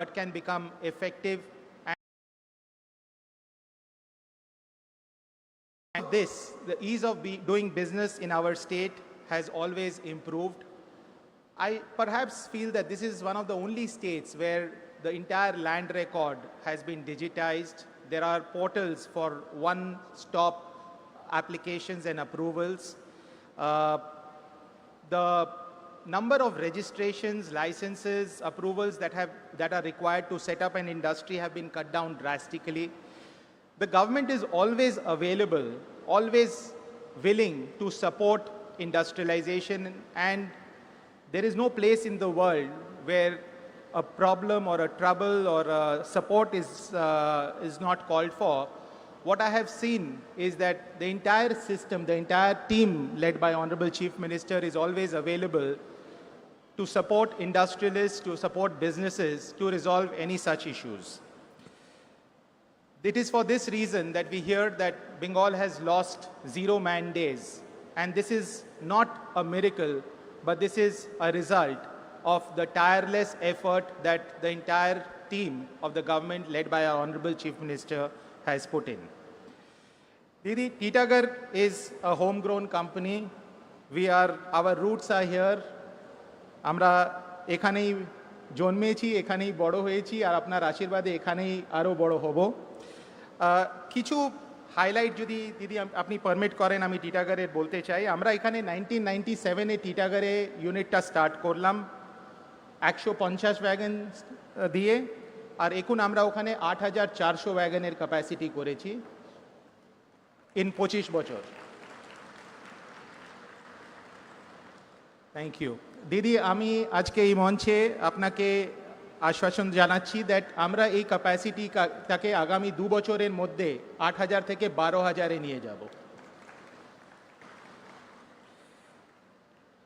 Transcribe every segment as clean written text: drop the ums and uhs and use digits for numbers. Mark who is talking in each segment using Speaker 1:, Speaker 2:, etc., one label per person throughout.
Speaker 1: that can become effective. And this, the ease of doing business in our state has always improved. I perhaps feel that this is one of the only states where the entire land record has been digitized. There are portals for one-stop applications and approvals. The number of registrations, licenses, approvals that are required to set up an industry have been cut down drastically. The government is always available, always willing to support industrialization, and there is no place in the world where a problem or a trouble or a support is not called for. What I have seen is that the entire system, the entire team led by Honorable Chief Minister is always available to support industrialists, to support businesses, to resolve any such issues. It is for this reason that we hear that Bengal has lost 0 man days. And this is not a miracle, but this is a result of the tireless effort that the entire team of the government led by our Honorable Chief Minister has put in. Didi, Titagarh is a homegrown company. Our roots are here. আমরা এখানেই জন্মেছি, এখানেই বড় হয়েছি, আর আপনার আশীর্বাদে এখানেই আরও বড় হব। কিছু হাইলাইট যদি দিদি আপনি পারমিট করেন আমি টিটাগড়ের বলতে চাই। আমরা এখানে 1997-এ টিটাগড়ে ইউনিটটা স্টার্ট করলাম 150 ওয়াগন দিয়ে, আর এখন আমরা ওখানে 8400 ওয়াগনের ক্যাপাসিটি করেছি ইন 25 বছর। থ্যাংক ইউ দিদি। আমি আজকে এই মঞ্চে আপনাকে আশ্বাসন জানাচ্ছি দ্যাট আমরা এই ক্যাপাসিটিটাকে আগামী 2 বছরের মধ্যে 8000 থেকে 12000-এ নিয়ে যাব।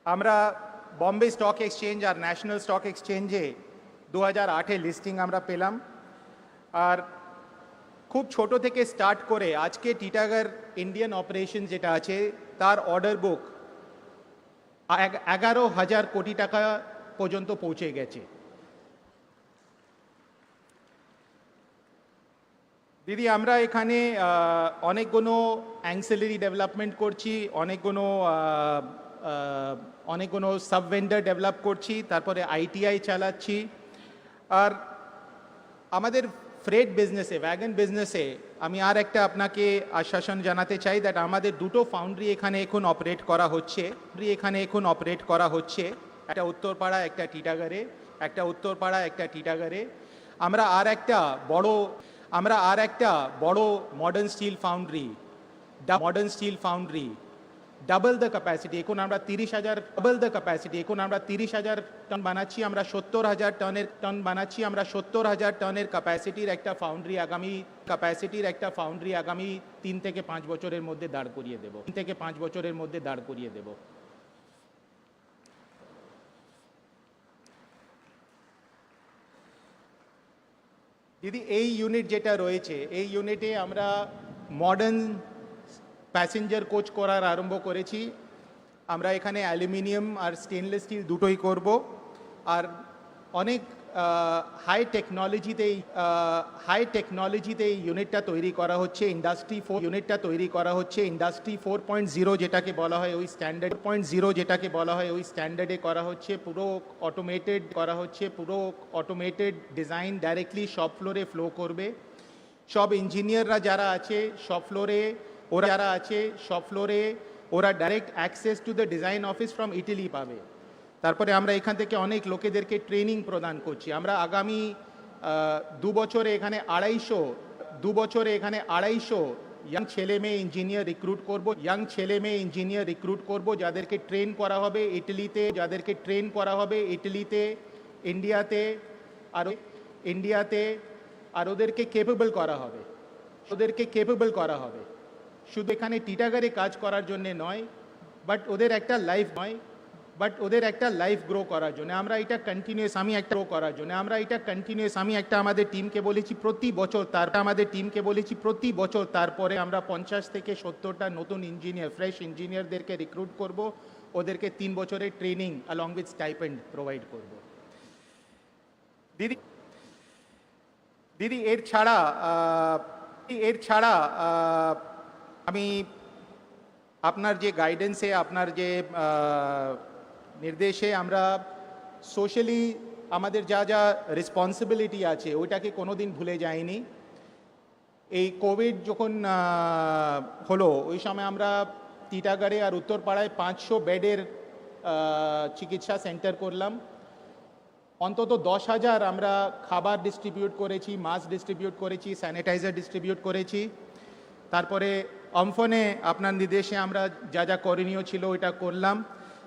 Speaker 1: আমরা বম্বে স্টক এক্সচেঞ্জ আর ন্যাশনাল স্টক এক্সচেঞ্জে 2008-এ লিস্টিং আমরা পেলাম, আর খুব ছোট থেকে স্টার্ট করে আজকে টিটাগড় ইন্ডিয়ান অপারেশন যেটা আছে তার অর্ডার বুক 11,000 কোটি টাকা পর্যন্ত পৌঁছে গেছে। দিদি আমরা এখানে অনেকগুলো অ্যান্সিলারি ডেভেলপমেন্ট করছি, অনেকগুলো সাব ভেন্ডার ডেভেলপ করছি, তারপরে আইটিআই চালাচ্ছি। আর আমাদের ফ্রেট বিজনেসে, ওয়াগন বিজনেসে আমি আর একটা আপনাকে আশ্বাসন জানাতে চাই দ্যাট আমাদের 2টো ফাউন্ড্রি এখানে এখন অপারেট করা হচ্ছে, একটা উত্তরপাড়া একটা টিটাগড়ে। আমরা আর একটা বড় modern steel foundry double the capacity, এখন আমরা 30,000 টন বানাচ্ছি, আমরা 70,000 টনের ক্যাপাসিটির একটা ফাউন্ড্রি আগামী 3 থেকে 5 বছরের মধ্যে দাঁড় করিয়ে দেব। দিদি এই ইউনিট যেটা রয়েছে এই ইউনিটে আমরা মডার্ন প্যাসেঞ্জার কোচ করার আরম্ভ করেছি। আমরা এখানে অ্যালুমিনিয়াম আর স্টেনলেস স্টিল দুটোই করব, আর অনেক হাই টেকনোলজিতে এই ইউনিটটা তৈরি করা হচ্ছে। ইন্ডাস্ট্রি 4.0 যেটাকে বলা হয় ওই স্ট্যান্ডার্ডে করা হচ্ছে। পুরো অটোমেটেড ডিজাইন ডাইরেক্টলি শপ ফ্লোরে ফ্লো করবে। সব ইঞ্জিনিয়াররা যারা আছে শপ ফ্লোরে ওরা direct access to the design office from Italy পাবে। তারপরে আমরা এখান থেকে অনেক লোকেদেরকে ট্রেনিং প্রদান করছি। আমরা আগামী 2 বছরে এখানে 250 ইয়াং ছেলে মেয়ে ইঞ্জিনিয়ার রিক্রুট করব, যাদেরকে ট্রেন করা হবে ইটালিতে, ইন্ডিয়াতে, আর ওদেরকে কেপেবল করা হবে শুধু এখানে টিটাগড়ে কাজ করার জন্য নয়, বাট ওদের একটা লাইফ গ্রো করার জন্য। আমরা এটা কন্টিনিউয়াস আমি একটা আমাদের টিমকে বলেছি প্রতি বছর তারপরে আমরা 50 থেকে 70টা নতুন ফ্রেশ ইঞ্জিনিয়ারদেরকে রিক্রুট করব, ওদেরকে 3 বছরের training along with stipend provide করব। দিদি দিদি এর ছাড়া আমি আপনার যে গাইডেন্সে আপনার যে নির্দেশে আমরা সোশ্যালি আমাদের যা যা রেসপন্সিবিলিটি আছে ওইটাকে কোনোদিন ভুলে যাইনি। এই কোভিড যখন হলো ওই সময় আমরা টিটাগড়ে আর উত্তরপাড়ায় 500 বেডের চিকিৎসা সেন্টার করলাম। অন্তত 10,000 আমরা খাবার ডিস্ট্রিবিউট করেছি, মাস্ক ডিস্ট্রিবিউট করেছি, স্যানিটাইজার ডিস্ট্রিবিউট করেছি। তারপরে অম্ফনে আপনার নির্দেশে আমরা যা যা করণীয় ছিল ওইটা করলাম।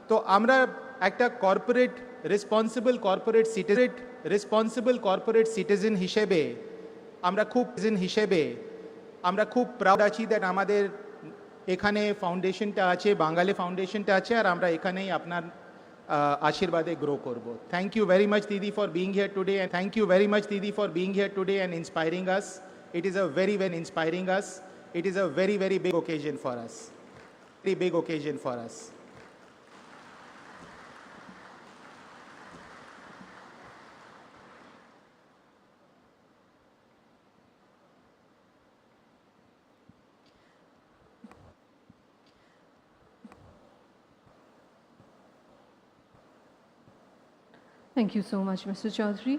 Speaker 1: তো আমরা একটা রেসপন্সিবল কর্পোরেট সিটিজেন হিসেবে আমরা খুব প্রাউড আছি দ্যাট আমাদের এখানে ফাউন্ডেশনটা আছে, বাঙালি ফাউন্ডেশনটা আছে, আর আমরা এখানেই আপনার আশীর্বাদে গ্রো করব। থ্যাংক ইউ ভেরি মাচ দিদি for being here today and inspiring us. It is a very inspiring us. It is a very big occasion for us. Very big occasion for us.
Speaker 2: Thank you so much, Mr. Chaudhary.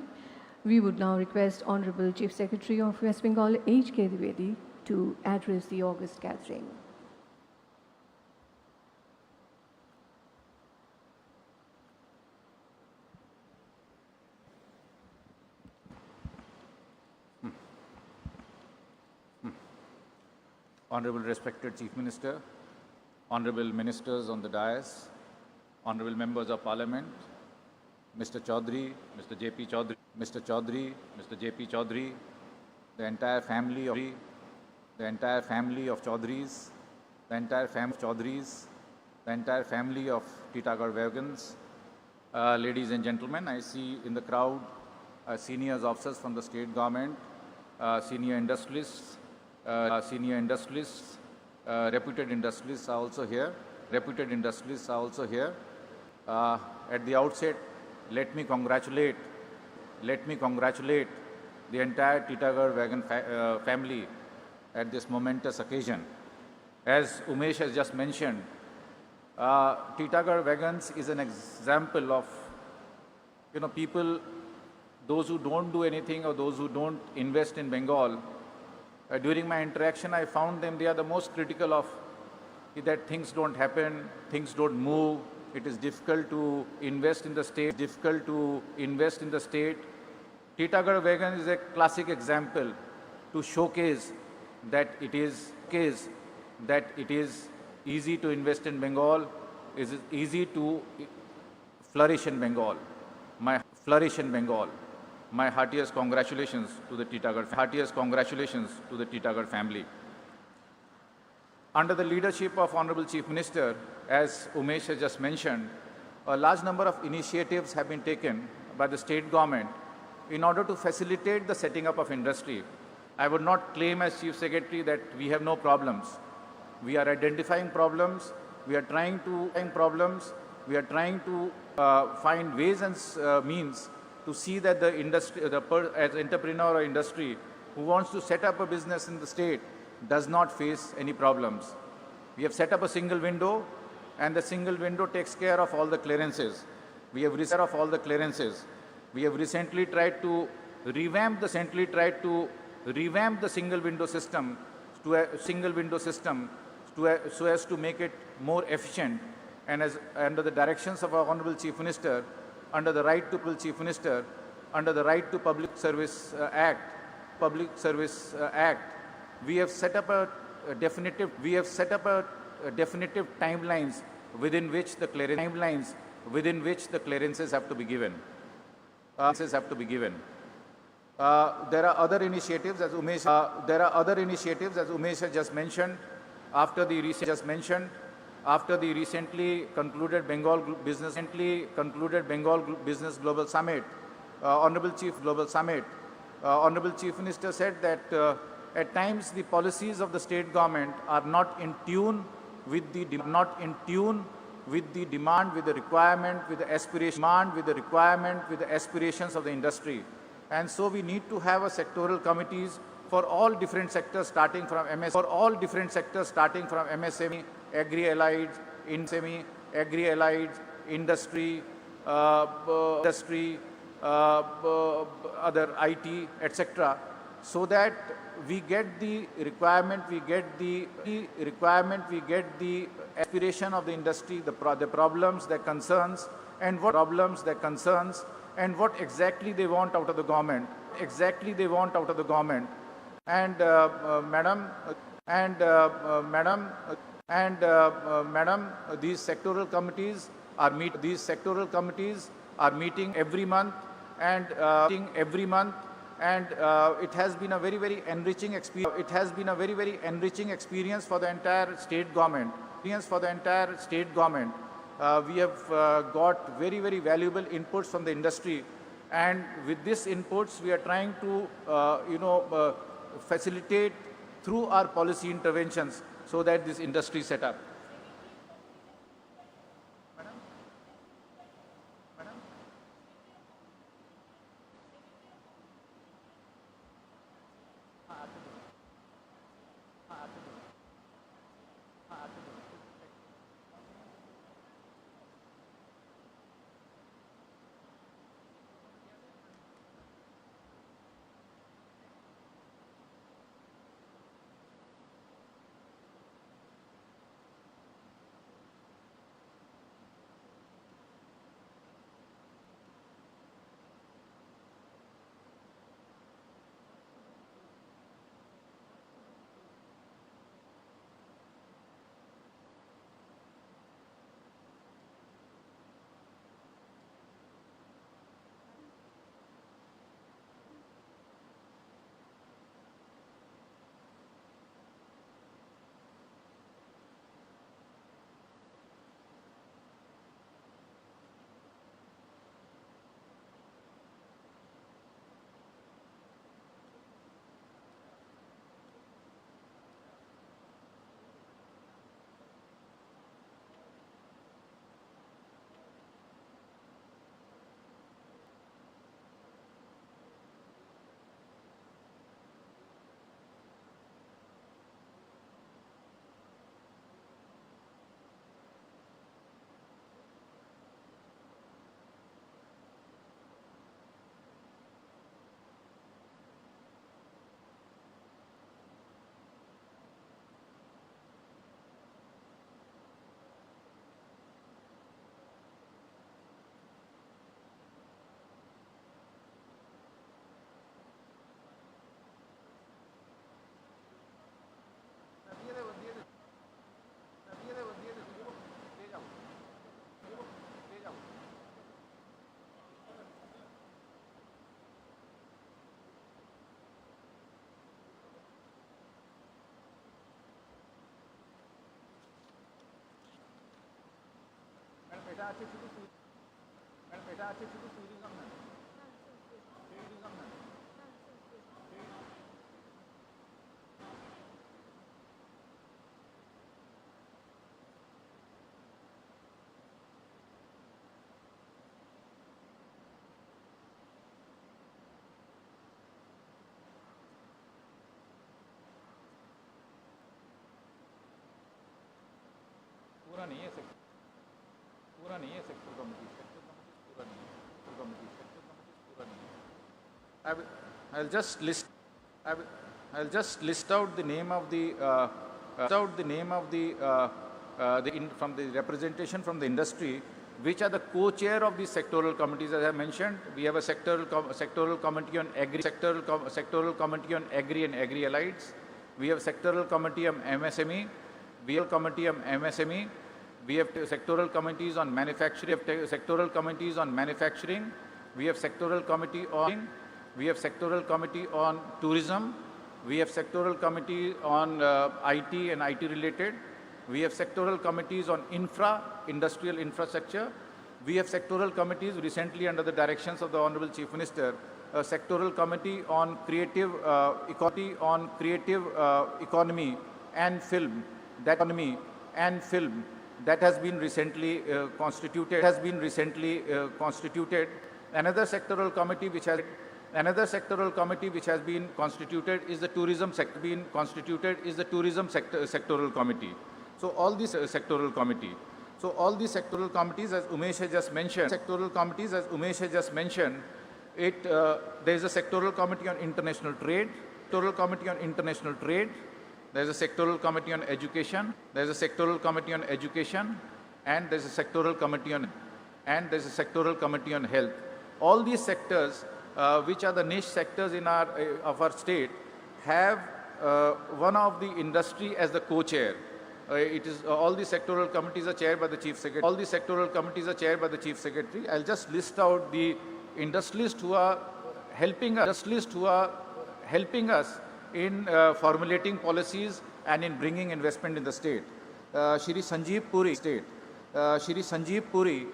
Speaker 2: We would now request Honorable Chief Secretary of West Bengal, H.K. Dwivedi, to address the August gathering.
Speaker 3: Honorable respected Chief Minister, Honorable Ministers on the dais, Honorable Members of Parliament, Mr. Chaudhary, Mr. J.P. Chaudhary, Mr. J.P. Chaudhary, the entire family of Chaudharys, the entire family of Titagarh Wagons, ladies and gentlemen, I see in the crowd senior officers from the state government, senior industrialists, reputed industrialists are also here. At the outset, let me congratulate the entire Titagarh Wagon family at this momentous occasion. As Umesh has just mentioned, Titagarh Wagons is an example of, people, those who don't do anything or those who don't invest in Bengal. During my interaction, I found they are the most critical of that things don't happen, things don't move. It is difficult to invest in the state. Titagarh Wagons is a classic example to showcase that it is easy to invest in Bengal, it is easy to flourish in Bengal. My heartiest congratulations to the Titagarh family. Under the leadership of Honorable Chief Minister, as Umesh has just mentioned, a large number of initiatives have been taken by the state government in order to facilitate the setting up of industry. I would not claim as Chief Secretary that we have no problems. We are identifying problems, we are trying to find ways and means to see that the industry, as entrepreneur or industry who wants to set up a business in the state does not face any problems. We have set up a single window, and the single window takes care of all the clearances. We have recently tried to revamp the single window system so as to make it more efficient, and as under the directions of our Honorable Chief Minister, under the right to Public Service Act, we have set up a definitive timelines within which the clearances have to be given. There are other initiatives as Umesh has just mentioned. After the recently concluded Bengal Business Global Summit, Honorable Chief Minister said that at times the policies of the state government are not in tune with the demand, with the requirement, with the aspirations of the industry. And so we need to have a sectoral committees for all different sectors starting from MSME, agri-allied, SME, agri-allied, industry, other IT, etc. So that we get the requirement, we get the aspiration of the industry, the problems, their concerns, and what exactly they want out of the government, and madam, these sectoral committees are meeting every month, and it has been a very enriching experience for the entire state government. We have got very valuable inputs from the industry, and with these inputs we are trying to facilitate through our policy interventions so that this industry set up. पूरा नहीं है sector committee पूरा नहीं है sector committee पूरा नहीं है I'll just list out the name of the from the representation from the industry, which are the co-chair of these sectoral committees. As I mentioned, we have a sectoral committee on sectoral committee on agri and agri-allieds. We have sectoral committee on MSME. We have committee on MSME. We have sectoral committees on manufacturing. We have sectoral committee on tourism. We have sectoral committee on IT and IT related. We have sectoral committees on industrial infrastructure. We have sectoral committees recently under the directions of the Honorable Chief Minister, a sectoral committee on creative economy and film. That has been recently constituted. Another sectoral committee which has Another sectoral committee which has been constituted is the tourism sector. Sectoral committee. So all these sectoral committee. So all these sectoral committees, as Umesh has just mentioned, there is a sectoral committee on international trade, there is a sectoral committee on education, there is a sectoral committee on education, and there is a sectoral committee on health. All these sectors, which are the niche sectors in of our state, have one of the industry as the co-chair. All the sectoral committees are chaired by the chief secretary. I'll just list out the industrialists who are helping us in formulating policies and in bringing investment in the state. Shri Sanjeev Puri,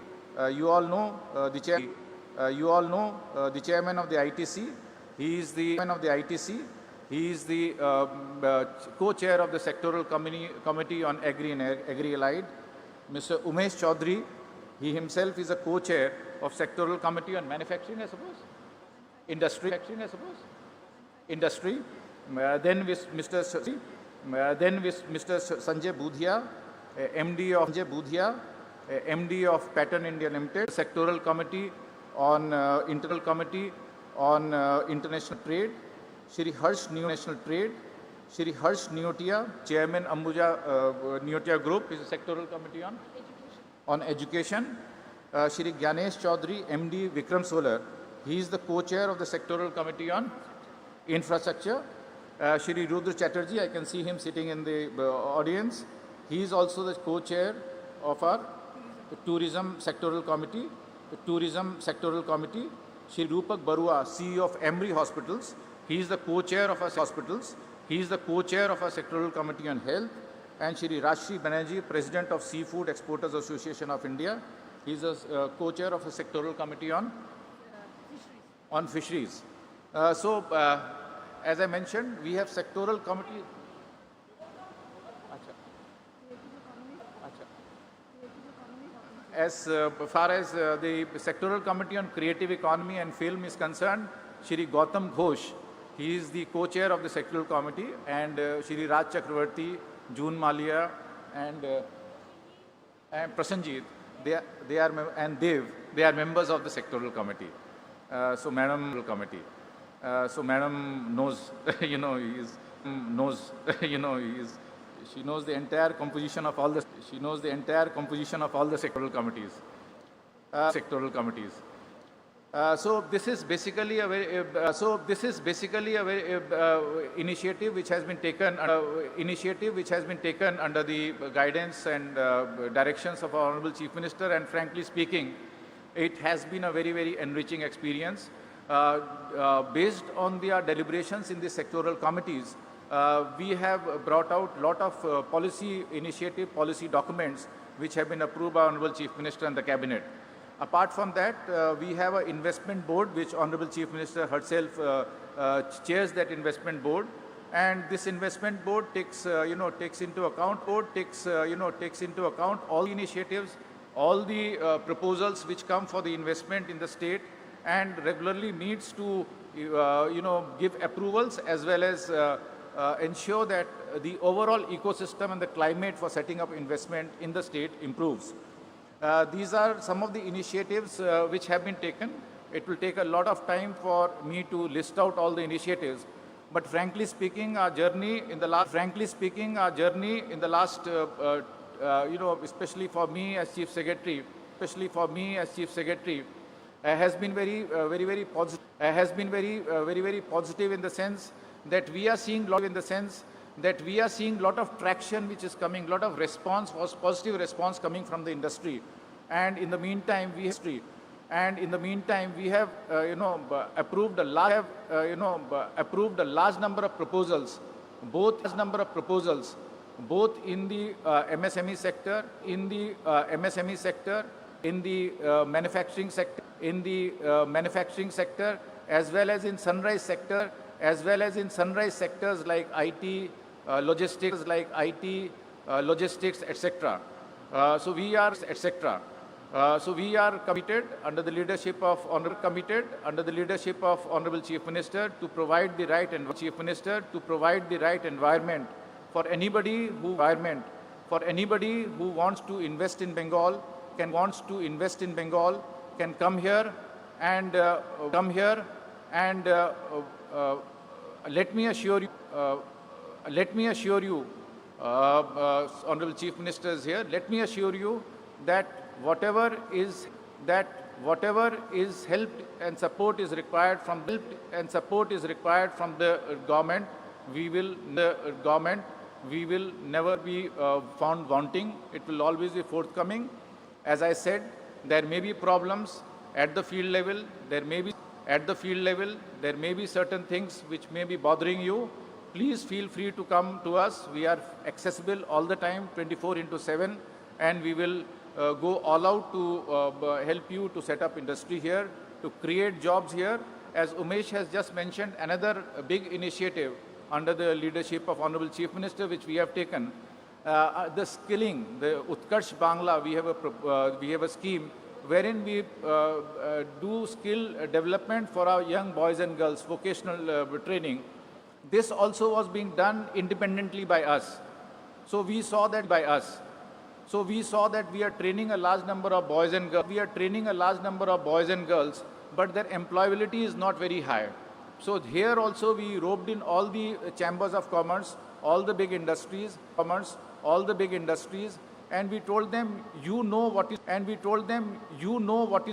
Speaker 3: you all know the chairman of the ITC. He is the co-chair of the sectoral committee on agri and agri-allied. Mr. Umesh Chaudhary, he himself is a co-chair of sectoral committee on manufacturing, I suppose. Industry. Then with Mr. Sanjay Budhia, MD of Pattern India Limited, sectoral committee on international trade. Shri Harsh Neotia, Chairman Ambuja Neotia Group, is a sectoral committee on education. Shri Gyanesh Chaudhary, MD Vikram Solar, he is the co-chair of the sectoral committee on infrastructure. Shri Rudra Chatterjee, I can see him sitting in the audience. He is also the co-chair of our tourism sectoral committee. Shri Rupak Barua, CEO of Emory Hospitals, he is the co-chair of our hospitals. He is the co-chair of our sectoral committee on health. And Shri Rashri Banerjee, President of Seafood Exporters Association of India, he is a co-chair of a sectoral committee on fisheries. As I mentioned, we have sectoral committee. As far as the sectoral committee on creative economy and film is concerned, Shri Gautam Ghosh, he is the co-chair of the sectoral committee, and Shri Raj Chakravarti, June Malia, and Prasanjit, they are members of the sectoral committee. Madam knows, she knows the entire composition of all the sectoral committees. So this is basically a very initiative which has been taken under the guidance and directions of our Honorable Chief Minister, and frankly speaking, it has been a very, very enriching experience. Based on our deliberations in the sectoral committees, we have brought out a lot of policy documents which have been approved by Honorable Chief Minister and the Cabinet. Apart from that, we have an investment board which Honorable Chief Minister herself chairs that investment board, and this investment board takes into account all the initiatives, all the proposals which come for the investment in the state, and regularly meets to give approvals as well as ensure that the overall ecosystem and the climate for setting up investment in the state improves. These are some of the initiatives which have been taken. It will take a lot of time for me to list out all the initiatives, but frankly speaking, our journey in the last, especially for me as Chief Secretary, has been very positive in the sense that we are seeing lot of traction which is coming, lot of response, positive response coming from the industry. And in the meantime, we have approved a large number of proposals, both in the MSME sector, in the manufacturing sector, as well as in sunrise sector, sectors like IT, logistics, etc. So we are committed under the leadership of Honorable Chief Minister to provide the right environment for anybody who wants to invest in Bengal can come here and let me assure you, Honorable Chief Minister is here. Let me assure you that whatever is help and support is required from the government, we will never be found wanting. It will always be forthcoming. As I said, there may be problems at the field level. There may be certain things which may be bothering you. Please feel free to come to us. We are accessible all the time, 24/7, and we will go all out to help you to set up industry here, to create jobs here. As Umesh has just mentioned, another big initiative under the leadership of Honorable Chief Minister, which we have taken, the skilling, the Utkarsh Bangla, we have a scheme wherein we do skill development for our young boys and girls, vocational training. This also was being done independently by us. So we saw that we are training a large number of boys and girls. But their employability is not very high. So here also we roped in all the chambers of commerce, all the big industries, and we told them, you know what is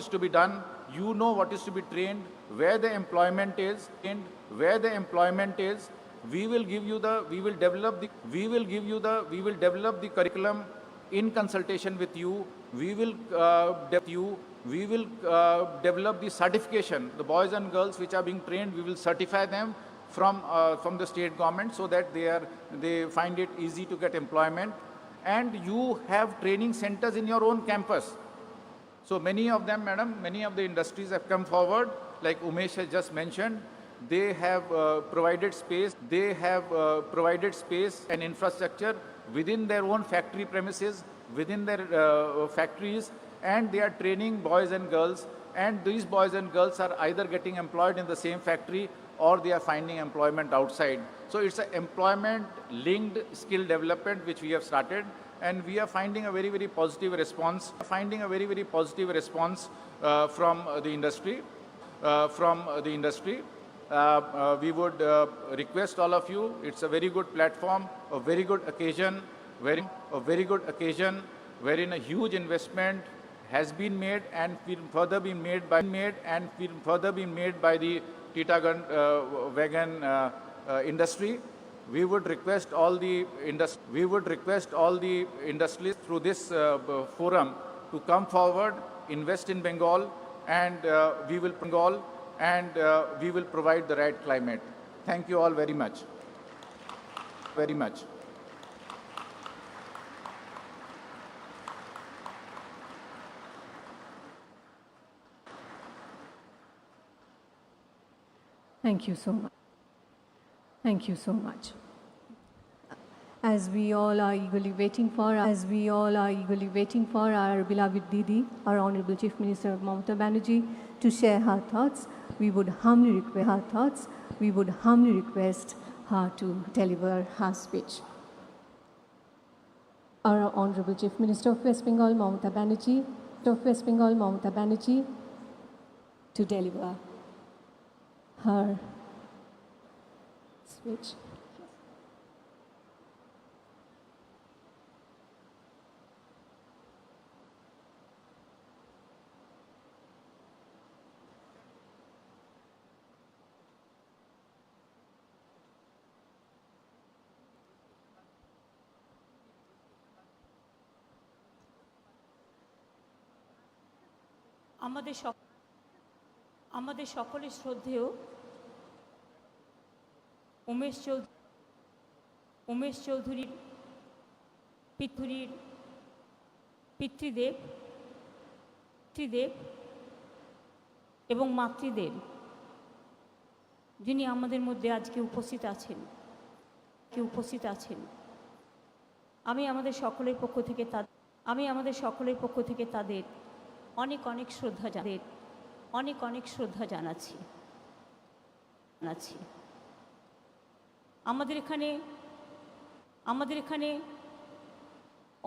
Speaker 3: to be done, you know what is to be trained, where the employment is, we will develop the curriculum in consultation with you. We will develop the certification. The boys and girls which are being trained, we will certify them from the state government so that they find it easy to get employment. And you have training centers in your own campus. So many of them, madam, many of the industries have come forward, like Umesh has just mentioned. They have provided space. And infrastructure within their own factory premises, within their factories, and they are training boys and girls. And these boys and girls are either getting employed in the same factory or they are finding employment outside. So it's an employment-linked skill development which we have started, and we are finding a very, very positive response. From the industry. We would request all of you. It's a very good platform, a very good occasion, wherein a huge investment has been made and will further be made by the Titagarh wagon industry. We would request all the industries through this forum to come forward, invest in Bengal, and we will provide the right climate. Thank you all very much.
Speaker 2: Thank you so much. Thank you so much. As we all are eagerly waiting for our beloved Didi, our Honorable Chief Minister Mamata Banerjee, to share her thoughts, we would humbly request her to deliver her speech. Our Honorable Chief Minister of West Bengal, Mamata Banerjee, to deliver her speech.
Speaker 4: আমাদের সকলের শ্রদ্ধেয় উমেশ চৌধুরীর পিতৃদেব এবং মাতৃদেব, যিনি আমাদের মধ্যে আজকে উপস্থিত আছেন, আমি আমাদের সকলের পক্ষ থেকে তাদের অনেক অনেক শ্রদ্ধা যাদের অনেক অনেক শ্রদ্ধা জানাচ্ছি জানাচ্ছি আমাদের এখানে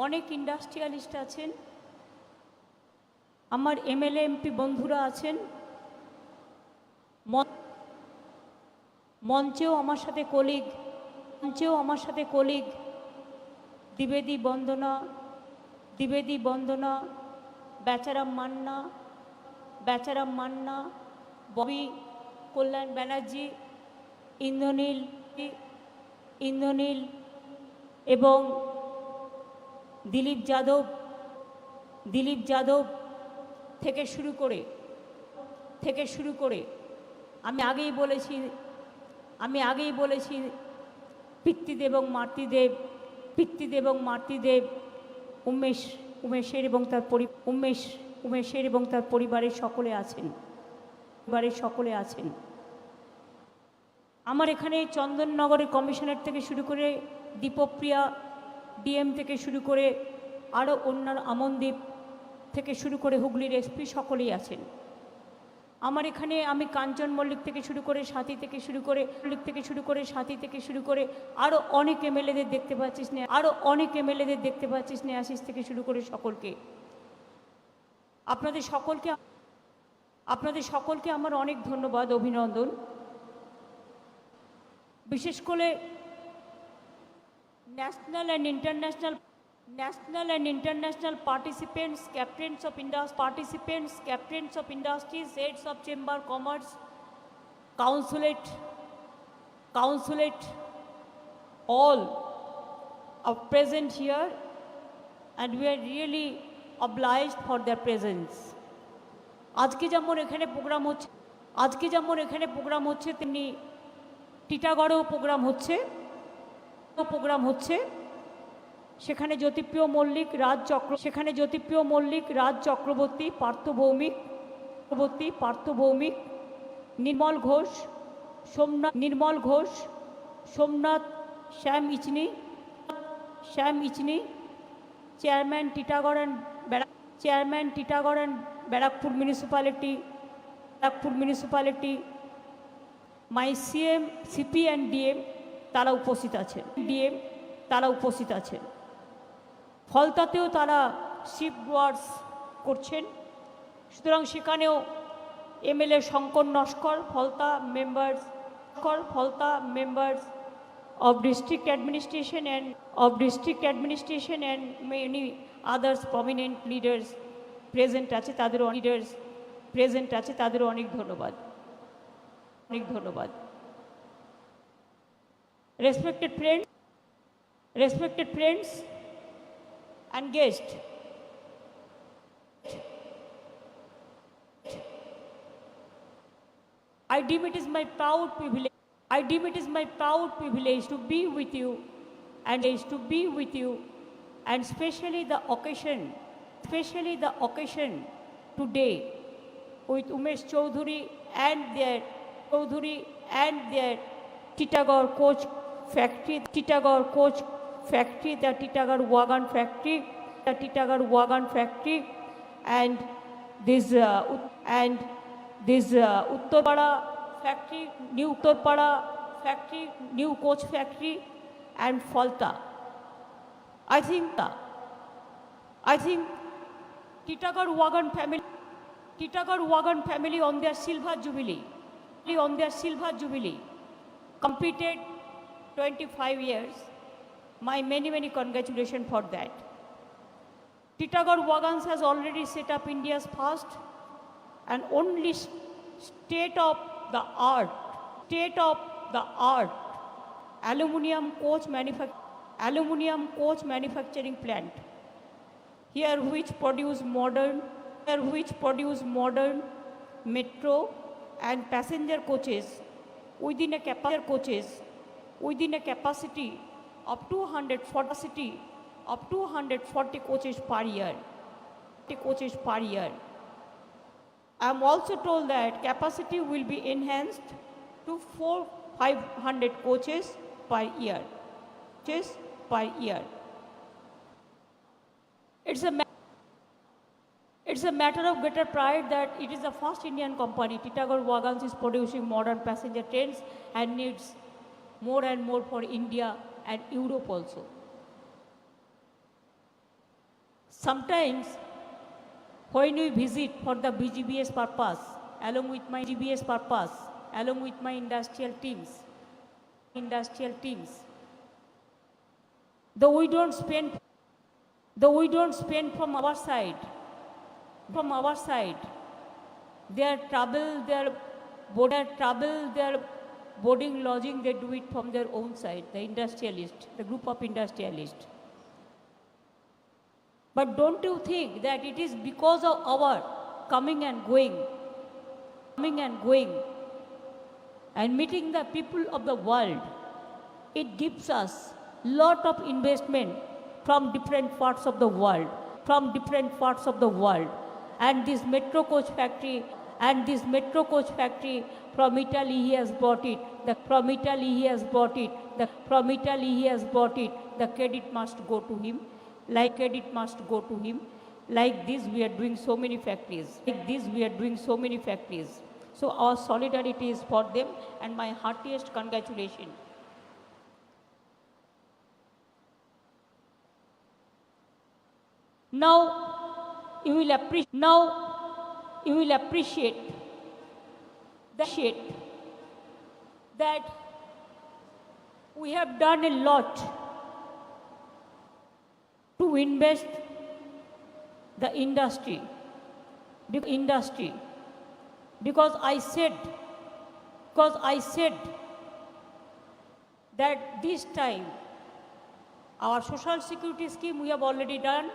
Speaker 4: অনেক ইন্ডাস্ট্রিয়ালিস্ট আছেন, আমার এমএলএ এমপি বন্ধুরা আছেন, মঞ্চেও আমার সাথে কলিগ দ্বিবেদী বন্দনা বেচারাম মান্না ববি কল্যাণ ব্যানার্জি ইন্দ্রনীল এবং দিলীপ যাদব থেকে শুরু করে আমি আগেই বলেছি পিতৃদেব এবং মাতৃদেব উমেশের এবং তার পরিবারের সকলে আছেন। আমার এখানে চন্দননগরের কমিশনার থেকে শুরু করে দীপপ্রিয়া ডিএম থেকে শুরু করে আরও অন্যান্য আমনদীপ থেকে শুরু করে হুগলির এসপি সকলেই আছেন। আমার এখানে আমি কাঞ্চন মল্লিক থেকে শুরু করে সাথী থেকে শুরু করে আরও অনেক এমএলএদের দেখতে পাচ্ছি স্নেহাশিস থেকে শুরু করে সকলকে, আপনাদের সকলকে আমার অনেক ধন্যবাদ, অভিনন্দন। বিশেষ করে national and international participants, captains of industries, heads of chamber commerce, consulate, all are present here, and we are really obliged for their presence. আজকে যেমন এখানে প্রোগ্রাম হচ্ছে তেমনি টিটাগড়েও প্রোগ্রাম হচ্ছে। সেখানে Jyotipriya Mallick, Raj Chakraborty, Partha Bhowmick, Nirmal Ghosh, Somnath, Shyam Ichni, chairman Titagarh and Barrackpore municipality, my CM, CP and DM তারা উপস্থিত আছেন। ফলতাতেও তারা শিফট ওয়ার্কস করছেন, সুতরাং সেখানেও MLA Shankar Naskar, Falta members of district administration and many others prominent leaders present আছে, তাদেরও অনেক ধন্যবাদ। Respected friends and guests, I deem it is my proud privilege to be with you, and especially the occasion today with Umesh Choudhury and their Titagarh coach factory, the Titagarh Wagon factory, and this Uttarpara factory, new Uttarpara factory, new coach factory, and Falta. I think Titagarh Wagon family on their silver jubilee completed 25 years. My many congratulations for that. Titagarh Wagons has already set up India's first and only state of the art aluminum coach manufacturing plant here, which produce modern metro and passenger coaches within a capacity of 240 coaches per year. I am also told that capacity will be enhanced to 500 coaches per year. It's a matter of greater pride that it is the first Indian company, Titagarh Wagons, is producing modern passenger trains and needs more and more for India and Europe also. Sometimes when we visit for the BGBS purpose, along with my industrial teams, though we don't spend from our side, their boarding, lodging, they do it from their own side, the group of industrialists. But don't you think that it is because of our coming and going, and meeting the people of the world, it gives us lot of investment from different parts of the world, and this metro coach factory, from Italy he has brought it, the credit must go to him, like this we are doing so many factories, so our solidarity is for them, and my heartiest congratulations. Now you will appreciate that we have done a lot to invest the industry, because I said that this time our social security scheme we have already done,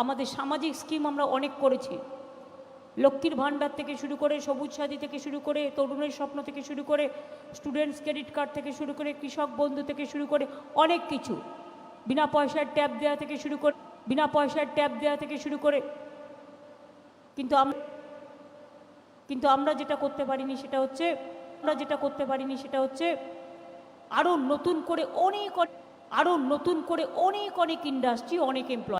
Speaker 4: আমাদের সামাজিক scheme আমরা অনেক করেছি, লক্ষ্মীর ভাণ্ডার থেকে শুরু করে, সবুজ সাথী থেকে শুরু করে, তরুণের স্বপ্ন থেকে শুরু করে, স্টুডেন্টস ক্রেডিট কার্ড থেকে শুরু করে, কৃষক বন্ধু থেকে শুরু করে, অনেক কিছু, বিনা পয়সার ট্যাব দেওয়া থেকে শুরু করে, কিন্তু আমরা যেটা করতে পারিনি সেটা হচ্ছে আরো নতুন করে অনেক ইন্ডাস্ট্রি, অনেক এমপ্লয়